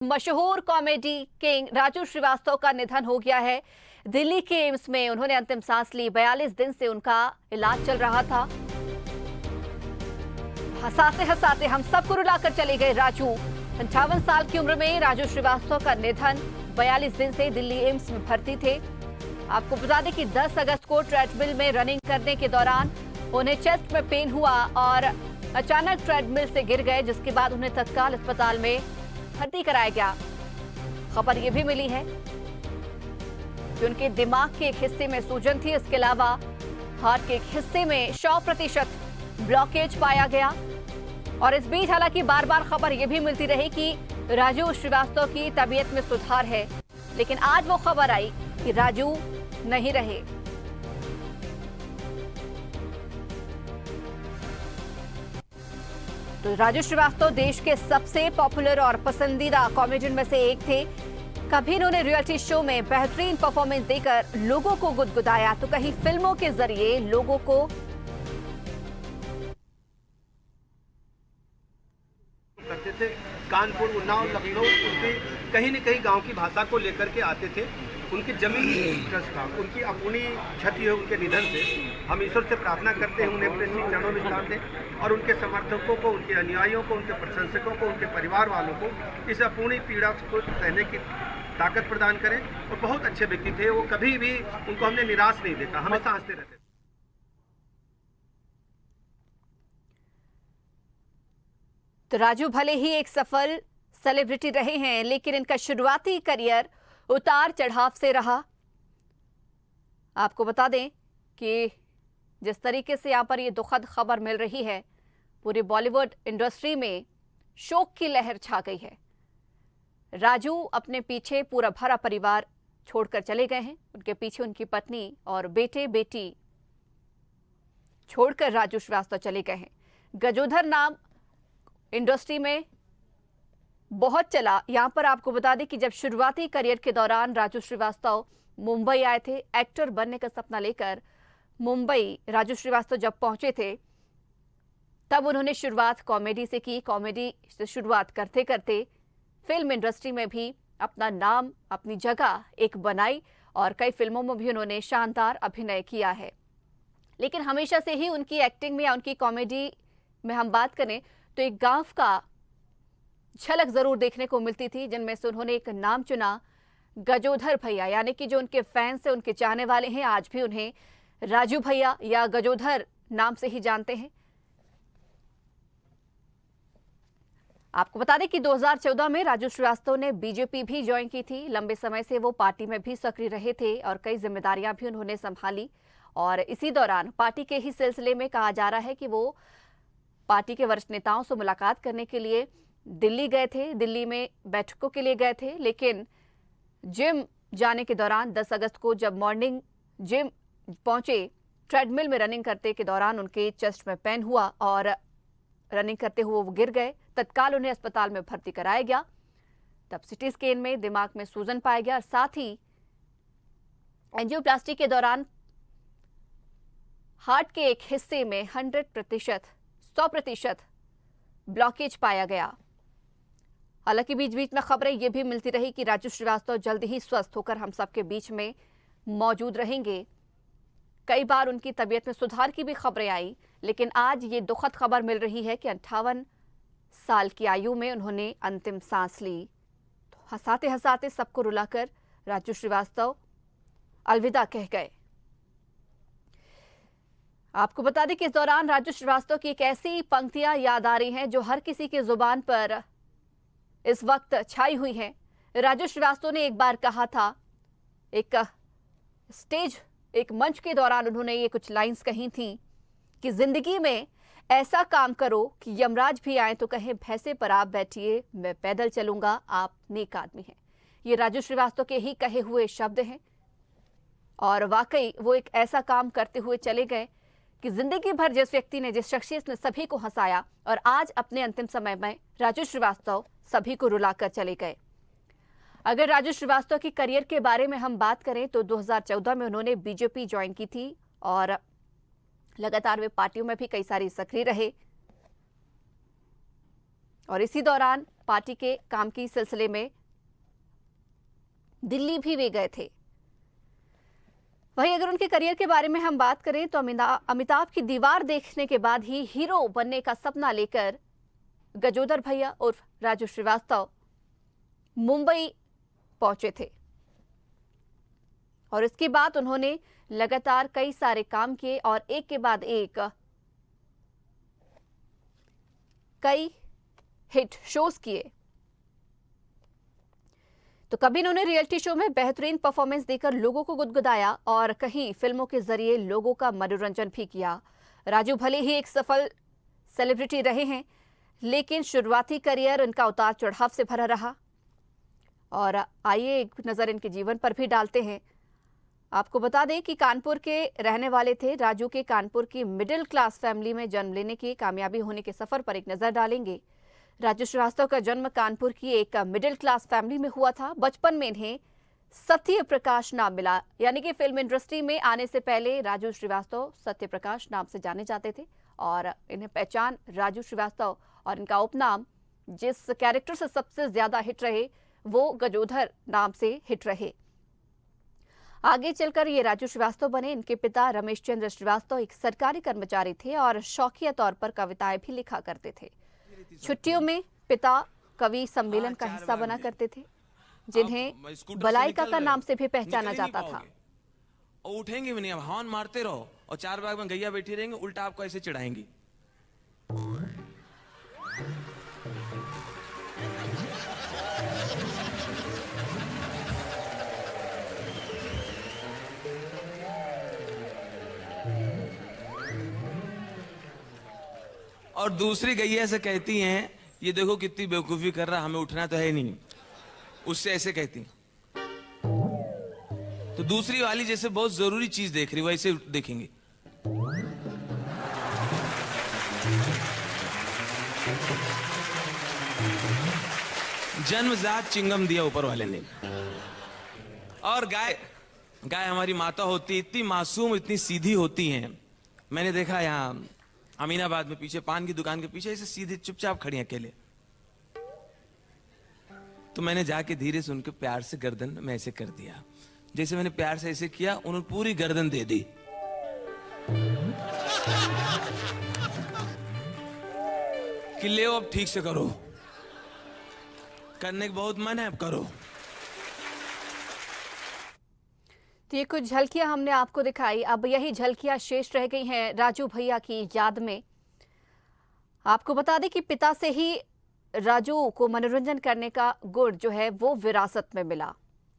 मशहूर comedy king Raju Srivastava का निधन हो गया है। दिल्ली के एम्स में उन्होंने अंतिम सांस ली। 42 दिन से उनका इलाज चल रहा था। हंसाते हंसाते हम सबको रुलाकर चले गए राजू। 58 साल की उम्र में राजू श्रीवास्तव का निधन। 42 दिन से दिल्ली एम्स में भर्ती थे। आपको बता दें कि 10 अगस्त को ट्रेडमिल में रनिंग करने के दौरान उन्हें चेस्ट में पेन हुआ और अचानक ट्रेडमिल से गिर गए, जिसके बाद उन्हें तत्काल अस्पताल में भर्ती कराया गया। खबर यह भी मिली है कि उनके दिमाग के एक हिस्से में सूजन थी। इसके अलावा हार्ट के एक हिस्से में 100% ब्लॉकेज पाया गया। और इस बीच हालांकि बार बार खबर यह भी मिलती रही कि राजू श्रीवास्तव की तबीयत में सुधार है, लेकिन आज वो खबर आई कि राजू नहीं रहे। तो राजू श्रीवास्तव देश के सबसे पॉपुलर और पसंदीदा कॉमेडियन में से एक थे। कभी इन्होंने रियलिटी शो में बेहतरीन परफॉर्मेंस देकर लोगों को गुदगुदाया, तो कहीं फिल्मों के जरिए लोगों को करते थे। कानपुर, उन्नाव, लखनऊ, उनकी कहीं न कहीं गांव की भाषा को लेकर के आते थे। उनकी जमीन ट्रस्ट था, उनकी अपनी क्षति है उनके निधन से। हम ईश्वर से प्रार्थना करते हैं उन्हें अपने चरणों में स्थान दें और उनके समर्थकों को, उनके अनुयायियों को, उनके प्रशंसकों को, उनके परिवार वालों को इस अपूर्णीय पीड़ा को सहने की ताकत प्रदान करें। और बहुत अच्छे व्यक्ति थे वो, कभी भी उनको हमने निराश नहीं देखा, हमेशा हंसते रहते थे। तो राजू भले ही एक सफल सेलिब्रिटी रहे हैं, लेकिन इनका शुरुआती करियर उतार चढ़ाव से रहा। आपको बता दें कि जिस तरीके से यहां पर ये दुखद खबर मिल रही है, पूरी बॉलीवुड इंडस्ट्री में शोक की लहर छा गई है। राजू अपने पीछे पूरा भरा परिवार छोड़कर चले गए हैं। उनके पीछे उनकी पत्नी और बेटे बेटी छोड़कर राजू श्रीवास्तव चले गए हैं। गजोधर नाम इंडस्ट्री में बहुत चला। यहां पर आपको बता दें कि जब शुरुआती करियर के दौरान राजू श्रीवास्तव मुंबई आए थे, एक्टर बनने का सपना लेकर मुंबई राजू श्रीवास्तव जब पहुंचे थे, तब उन्होंने शुरुआत कॉमेडी से की। कॉमेडी से शुरुआत करते करते फिल्म इंडस्ट्री में भी अपना नाम, अपनी जगह एक बनाई और कई फिल्मों में भी उन्होंने शानदार अभिनय किया है। लेकिन हमेशा से ही उनकी एक्टिंग में या उनकी कॉमेडी में हम बात करें तो एक गांव का झलक जरूर देखने को मिलती थी, जिनमें से उन्होंने एक नाम चुना, गजोधर भैया। यानी कि जो उनके फैंस हैं, उनके चाहने वाले हैं, आज भी उन्हें राजू भैया या गजोधर नाम से ही जानते हैं। आपको बता दें कि 2014 में राजू श्रीवास्तव ने बीजेपी भी ज्वाइन की थी। लंबे समय से वो पार्टी में भी सक्रिय रहे थे और कई जिम्मेदारियां भी उन्होंने संभाली। और इसी दौरान पार्टी के ही सिलसिले में कहा जा रहा है कि वो पार्टी के वरिष्ठ नेताओं से मुलाकात करने के लिए दिल्ली गए थे। दिल्ली में बैठकों के लिए गए थे, लेकिन जिम जाने के दौरान 10 अगस्त को जब मॉर्निंग जिम पहुंचे, ट्रेडमिल में रनिंग करते के दौरान उनके चेस्ट में पेन हुआ और रनिंग करते हुए वो गिर गए। तत्काल उन्हें अस्पताल में भर्ती कराया गया। तब सिटी स्कैन में दिमाग में सूजन पाया गया और साथ ही एंजियोप्लास्टी के दौरान हार्ट के एक हिस्से में 100% ब्लॉकेज पाया गया। हालांकि बीच बीच में खबरें यह भी मिलती रही कि राजू श्रीवास्तव जल्द ही स्वस्थ होकर हम सबके बीच में मौजूद रहेंगे। कई बार उनकी तबीयत में सुधार की भी खबरें आई, लेकिन आज ये दुखद खबर मिल रही है कि 58 साल की आयु में उन्होंने अंतिम सांस ली। तो हंसाते हंसाते सबको रुलाकर राजू श्रीवास्तव अलविदा कह गए। आपको बता दें कि इस दौरान राजू श्रीवास्तव की एक ऐसी पंक्तियां याद आ रही हैं जो हर किसी की जुबान पर इस वक्त छाई हुई हैं। राजू श्रीवास्तव ने एक बार कहा था, एक मंच के दौरान उन्होंने ये कुछ लाइंस कही थी कि जिंदगी में ऐसा काम करो कि यमराज भी आए तो कहे भैंसे पर आप बैठिए, मैं पैदल चलूंगा, आप नेक आदमी हैं। ये राजू श्रीवास्तव के ही कहे हुए शब्द हैं और वाकई वो एक ऐसा काम करते हुए चले गए कि जिंदगी भर जिस व्यक्ति ने, जिस शख्सियत ने सभी को हंसाया और आज अपने अंतिम समय में राजू श्रीवास्तव सभी को रुलाकर चले गए। अगर राजू श्रीवास्तव की करियर के बारे में हम बात करें तो 2014 में उन्होंने बीजेपी ज्वाइन की थी और लगातार वे पार्टियों में भी कई सारी सक्रिय रहे। और इसी दौरान पार्टी के काम की सिलसिले में दिल्ली भी वे गए थे। वहीं अगर उनके करियर के बारे में हम बात करें तो अमिताभ की दीवार देखने के बाद ही हीरो बनने का सपना लेकर गजोदर भैया उर्फ राजू श्रीवास्तव मुंबई पहुंचे थे और इसके बाद उन्होंने लगातार कई सारे काम किए और एक के बाद एक कई हिट शोज किए। तो कभी इन्होंने रियलिटी शो में बेहतरीन परफॉर्मेंस देकर लोगों को गुदगुदाया और कहीं फिल्मों के जरिए लोगों का मनोरंजन भी किया। राजू भले ही एक सफल सेलिब्रिटी रहे हैं, लेकिन शुरुआती करियर उनका उतार चढ़ाव से भरा रहा। और आइए एक नजर इनके जीवन पर भी डालते हैं। आपको बता दें कि कानपुर के रहने वाले थे राजू के कानपुर की मिडिल क्लास फैमिली में जन्म लेने की कामयाबी होने के सफर पर एक नजर डालेंगे। राजू श्रीवास्तव का जन्म कानपुर की एक मिडिल क्लास फैमिली में हुआ था। बचपन में इन्हें सत्य प्रकाश नाम मिला, यानी कि फिल्म इंडस्ट्री में आने से पहले राजू श्रीवास्तव सत्य प्रकाश नाम से जाने जाते थे और इन्हें पहचान राजू श्रीवास्तव और इनका उपनाम जिस कैरेक्टर से सबसे ज्यादा हिट रहे वो गजोधर नाम से हिट रहे। आगे चलकर ये राजू श्रीवास्तव बने। इनके पिता रमेश चंद्र श्रीवास्तव एक सरकारी कर्मचारी थे और शौकिया तौर पर कविताएं भी लिखा करते थे। छुट्टियों में पिता कवि सम्मेलन का हिस्सा बना करते थे, जिन्हें बलाइका का नाम से भी पहचाना जाता था। और उठेंगे भी नहीं, अब हॉर्न मारते रहो और चार बाग में गैया बैठी रहेंगे, उल्टा आपको ऐसे चिढ़ाएंगी। और दूसरी गैया से कहती हैं, ये देखो कितनी बेवकूफी कर रहा, हमें उठना तो है नहीं। उससे ऐसे कहती। तो दूसरी वाली जैसे बहुत जरूरी चीज देख रही, वैसे देखेंगे। जन्मजात चिंगम दिया ऊपर वाले ने। और गाय हमारी माता होती, इतनी मासूम, इतनी सीधी होती हैं। मैंने देखा यहाँ अमीनाबाद में पीछे पान की दुकान के पीछे ऐसे सीधे चुपचाप खड़ी अकेले। तो मैंने जाके धीरे से उनके प्यार से गर्दन में ऐसे कर दिया। जैसे मैंने प्यार से ऐसे किया, उन्होंने पूरी गर्दन दे दी। कि ले अब ठीक से करो, करने का बहुत मन है, अब करो। तो ये कुछ झलकियां हमने आपको दिखाई। अब यही झलकियां शेष रह गई हैं राजू भैया की याद में। आपको बता दें कि पिता से ही राजू को मनोरंजन करने का गुण जो है वो विरासत में मिला।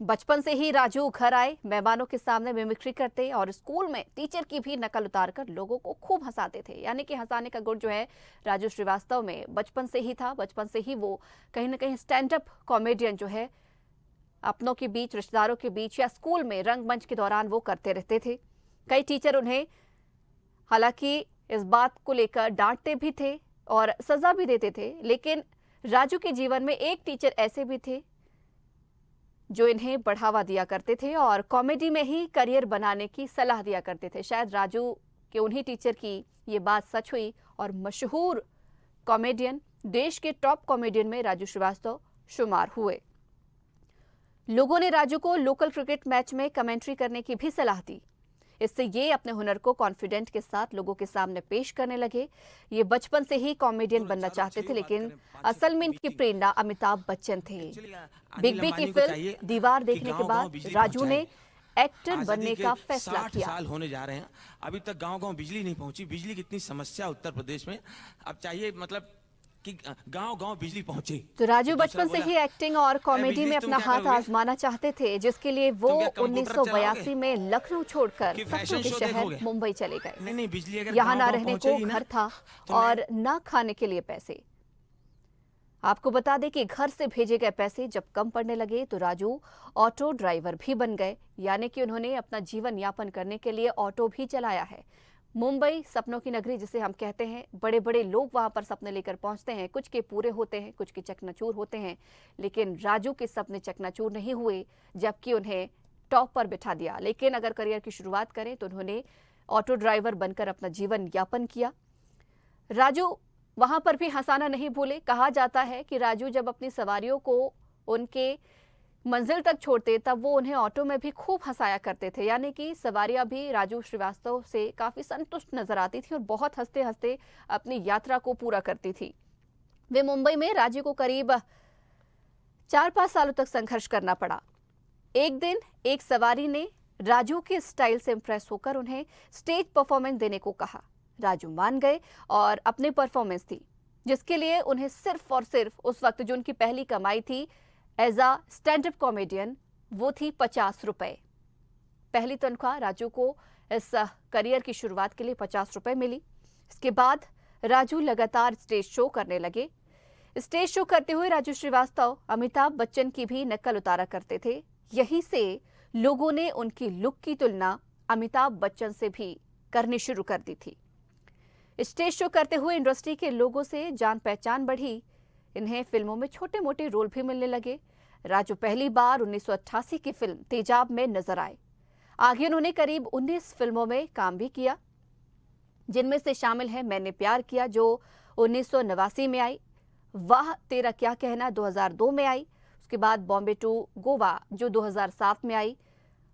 बचपन से ही राजू घर आए, मेहमानों के सामने मिमिक्री करते और स्कूल में टीचर की भी नकल उतारकर लोगों को खूब हंसाते थे। यानी कि हंसाने का गुण जो है राजू श्रीवास्तव में बचपन से ही था। बचपन से ही वो कहीं ना कहीं स्टैंड अप कॉमेडियन जो है अपनों के बीच, रिश्तेदारों के बीच या स्कूल में रंगमंच के दौरान वो करते रहते थे। कई टीचर उन्हें हालांकि इस बात को लेकर डांटते भी थे और सजा भी देते थे, लेकिन राजू के जीवन में एक टीचर ऐसे भी थे जो इन्हें बढ़ावा दिया करते थे और कॉमेडी में ही करियर बनाने की सलाह दिया करते थे। शायद राजू के उन्हीं टीचर की ये बात सच हुई और मशहूर कॉमेडियन, देश के टॉप कॉमेडियन में राजू श्रीवास्तव शुमार हुए। लोगों ने राजू को लोकल क्रिकेट मैच में कमेंट्री करने की भी सलाह दी। इससे ये अपने हुनर को कॉन्फिडेंट के साथ लोगों के सामने पेश करने लगे। ये बचपन से ही कॉमेडियन बनना चाहते थे, लेकिन असल में इनकी प्रेरणा अमिताभ बच्चन थे। बिग बी की फिल्म दीवार देखने के बाद राजू ने एक्टर बनने का फैसला किया। साल होने जा रहे हैं, अभी तक गांव-गांव बिजली नहीं पहुंची। बिजली की इतनी समस्या उत्तर प्रदेश में, अब चाहिए मतलब कि गांव-गांव बिजली पहुंचे। तो राजू बचपन से ही एक्टिंग और कॉमेडी में अपना हाथ आजमाना चाहते थे, जिसके लिए वो 1982 में लखनऊ छोड़कर सपनों के शहर मुंबई चले गए। नहीं, बिजली अगर यहाँ ना रहने को घर था और ना खाने के लिए पैसे। आपको बता दें कि घर से भेजे गए पैसे जब कम पड़ने लगे तो राजू ऑटो ड्राइवर भी बन गए। यानी कि उन्होंने अपना जीवन यापन करने के लिए ऑटो भी चलाया है। मुंबई सपनों की नगरी जिसे हम कहते हैं, बड़े बड़े लोग वहां पर सपने लेकर पहुंचते हैं। कुछ के पूरे होते हैं, कुछ के चकनाचूर होते हैं, लेकिन राजू के सपने चकनाचूर नहीं हुए, जबकि उन्हें टॉप पर बिठा दिया। लेकिन अगर करियर की शुरुआत करें तो उन्होंने ऑटो ड्राइवर बनकर अपना जीवन यापन किया। राजू वहां पर भी हंसाना नहीं भूले। कहा जाता है कि राजू जब अपनी सवारियों को उनके मंजिल तक छोड़ते तब वो उन्हें ऑटो में भी खूब हंसाया करते थे, यानी कि सवारियां भी राजू श्रीवास्तव से काफी संतुष्ट नजर आती थी और बहुत हंसते हंसते अपनी यात्रा को पूरा करती थी। वे मुंबई में राजू को करीब 4-5 सालों तक संघर्ष करना पड़ा। एक दिन एक सवारी ने राजू के स्टाइल से इंप्रेस होकर उन्हें स्टेज परफॉर्मेंस देने को कहा। राजू मान गए और अपनी परफॉर्मेंस दी, जिसके लिए उन्हें सिर्फ और सिर्फ उस वक्त जो उनकी पहली कमाई थी as a stand up comedian, वो थी 50 रुपए। पहली तनख्वाह राजू को इस करियर की शुरुआत के लिए 50 रुपए मिली। इसके बाद राजू लगातार स्टेज शो करने लगे। स्टेज शो करते हुए राजू श्रीवास्तव अमिताभ बच्चन की भी नकल उतारा करते थे। यहीं से लोगों ने उनकी लुक की तुलना अमिताभ बच्चन से भी करनी शुरू कर दी थी। स्टेज शो करते हुए इंडस्ट्री के लोगों से जान पहचान बढ़ी। इन्हें फिल्मों में छोटे मोटे रोल भी मिलने लगे। राजू पहली बार 1988 की फिल्म तेजाब में नजर आए। आगे उन्होंने करीब 19 फिल्मों में काम भी किया, जिनमें से शामिल है मैंने प्यार किया जो 1989 में आई, वाह तेरा क्या कहना 2002 में आई, उसके बाद बॉम्बे टू गोवा जो 2007 में आई।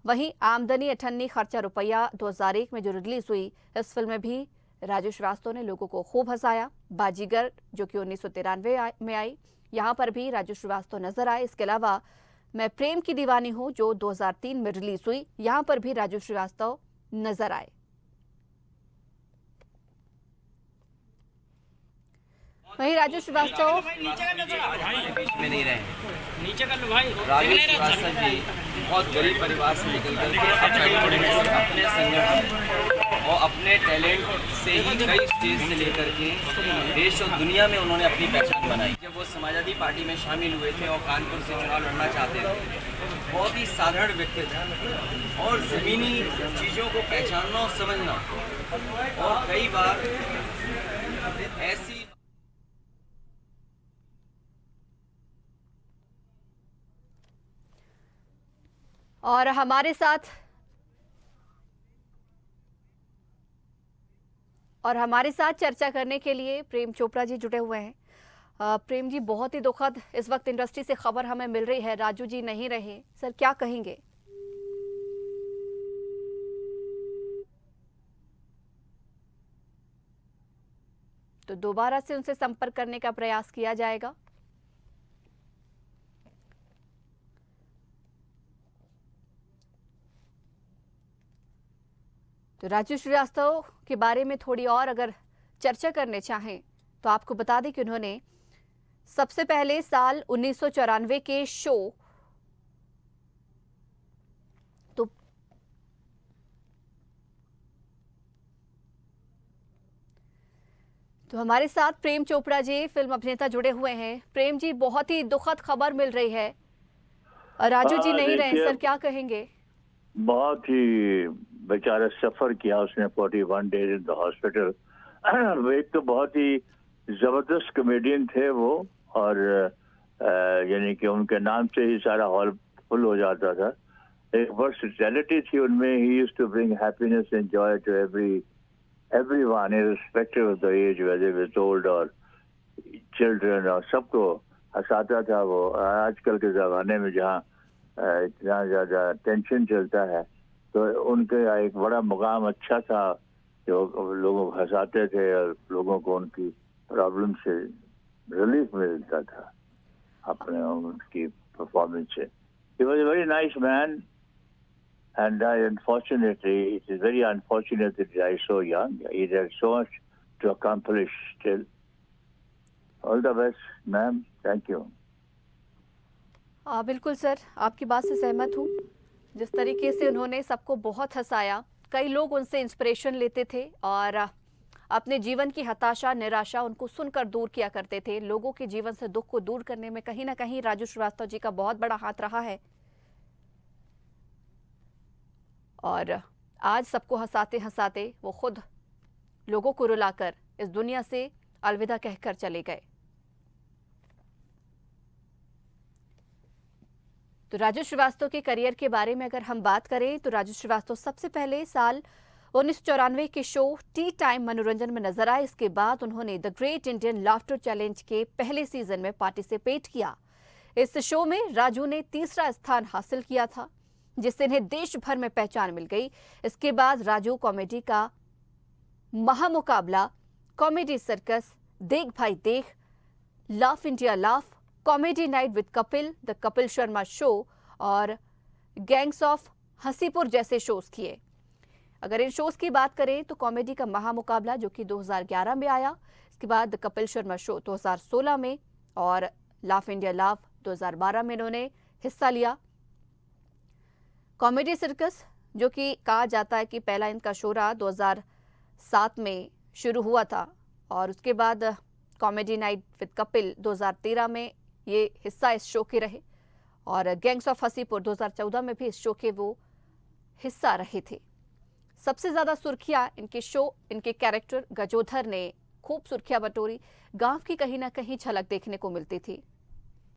वहीं आमदनी अठन्नी खर्चा रुपया 2001 में जो रिलीज हुई, इस फिल्म में भी राजू श्रीवास्तव ने लोगों को खूब हंसाया। बाजीगर जो कि 1993 में आई, यहाँ पर भी राजू श्रीवास्तव नजर आए। इसके अलावा मैं प्रेम की दीवानी हूँ जो 2003 में रिलीज हुई, यहाँ पर भी राजू श्रीवास्तव नजर आए। वहीं राजू श्रीवास्तव बीच में नहीं रहे। राजू श्रीवास्तव जी बहुत गरीब परिवार से निकल करके अपने संगठन और अपने टैलेंट से ही कई स्टेज से लेकर के देश और दुनिया में उन्होंने अपनी पहचान बनाई। जब वो समाजवादी पार्टी में शामिल हुए थे और कानपुर से चुनाव लड़ना चाहते थे, बहुत ही साधारण व्यक्ति थे और ज़मीनी चीज़ों को पहचानना और समझना, और कई बार ऐसी और हमारे साथ चर्चा करने के लिए प्रेम चोपड़ा जी जुड़े हुए हैं। प्रेम जी, बहुत ही दुखद इस वक्त इंडस्ट्री से खबर हमें मिल रही है, राजू जी नहीं रहे। सर क्या कहेंगे? तो दोबारा से उनसे संपर्क करने का प्रयास किया जाएगा। तो राजू श्रीवास्तव के बारे में थोड़ी और अगर चर्चा करने चाहें तो आपको बता दें कि उन्होंने सबसे पहले साल 1994 के शो तो हमारे साथ प्रेम चोपड़ा जी फिल्म अभिनेता जुड़े हुए हैं। प्रेम जी, बहुत ही दुखद खबर मिल रही है, राजू जी नहीं रहे, सर क्या कहेंगे? बहुत ही बेचारा सफर किया उसने 41 डेज इन द हॉस्पिटल। एक तो बहुत ही जबरदस्त कॉमेडियन थे वो, और यानी कि उनके नाम से ही सारा हॉल फुल हो जाता था। एक वर्सटैलिटी थी उनमें। He used to bring happiness and joy to everyone irrespective of the age, whether it was old or children, और सबको हंसाता था वो। आजकल के ज़माने में जहाँ इतना ज़्यादा टेंशन चलता है, तो उनका एक बड़ा मुकाम अच्छा था जो लोगों को हंसाते थे और लोगों को उनकी प्रॉब्लम से रिलीफ मिलता था अपने उनकी परफॉर्मेंस से। He was a very nice man, and unfortunately, it is very unfortunate that he died so young. He had so much to accomplish still. All the best, ma'am. Thank you. बिल्कुल sir, आपकी बात से सहमत हूँ। जिस तरीके से उन्होंने सबको बहुत हंसाया, कई लोग उनसे इंस्पिरेशन लेते थे और अपने जीवन की हताशा निराशा उनको सुनकर दूर किया करते थे। लोगों के जीवन से दुख को दूर करने में कहीं ना कहीं राजू श्रीवास्तव जी का बहुत बड़ा हाथ रहा है, और आज सबको हंसाते हंसाते वो खुद लोगों को रुलाकर इस दुनिया से अलविदा कहकर चले गए। तो राजू श्रीवास्तव के करियर के बारे में अगर हम बात करें तो राजू श्रीवास्तव सबसे पहले साल 1994 के शो टी टाइम मनोरंजन में नजर आए। इसके बाद उन्होंने the great Indian laughter challenge के पहले सीजन में पार्टिसिपेट किया। इस शो में राजू ने तीसरा स्थान हासिल किया था, जिससे इन्हें देश भर में पहचान मिल गई। इसके बाद राजू कॉमेडी का महामुकाबला कॉमेडी सर्कस, देख भाई देख, laugh India laugh, comedy night with Kapil, the Kapil Sharma show और गैंग्स ऑफ हसीपुर जैसे शोज किए। अगर इन शोज की बात करें तो कॉमेडी का महामुकाबला जो कि 2011 में आया, इसके बाद द कपिल शर्मा शो 2016 में और लाफ इंडिया लाफ 2012 में इन्होंने हिस्सा लिया। कॉमेडी सर्कस जो कि कहा जाता है कि पहला इनका शो रहा 2007 में शुरू हुआ था और उसके बाद कॉमेडी नाइट विद कपिल 2013 में ये हिस्सा इस शो के रहे और गैंग्स ऑफ हसीपुर 2014 में भी इस शो के वो हिस्सा रहे थे। सबसे ज्यादा सुर्खियां इनके शो, इनके कैरेक्टर गजोधर ने खूब सुर्खियां बटोरी। गांव की कहीं ना कहीं झलक देखने को मिलती थी।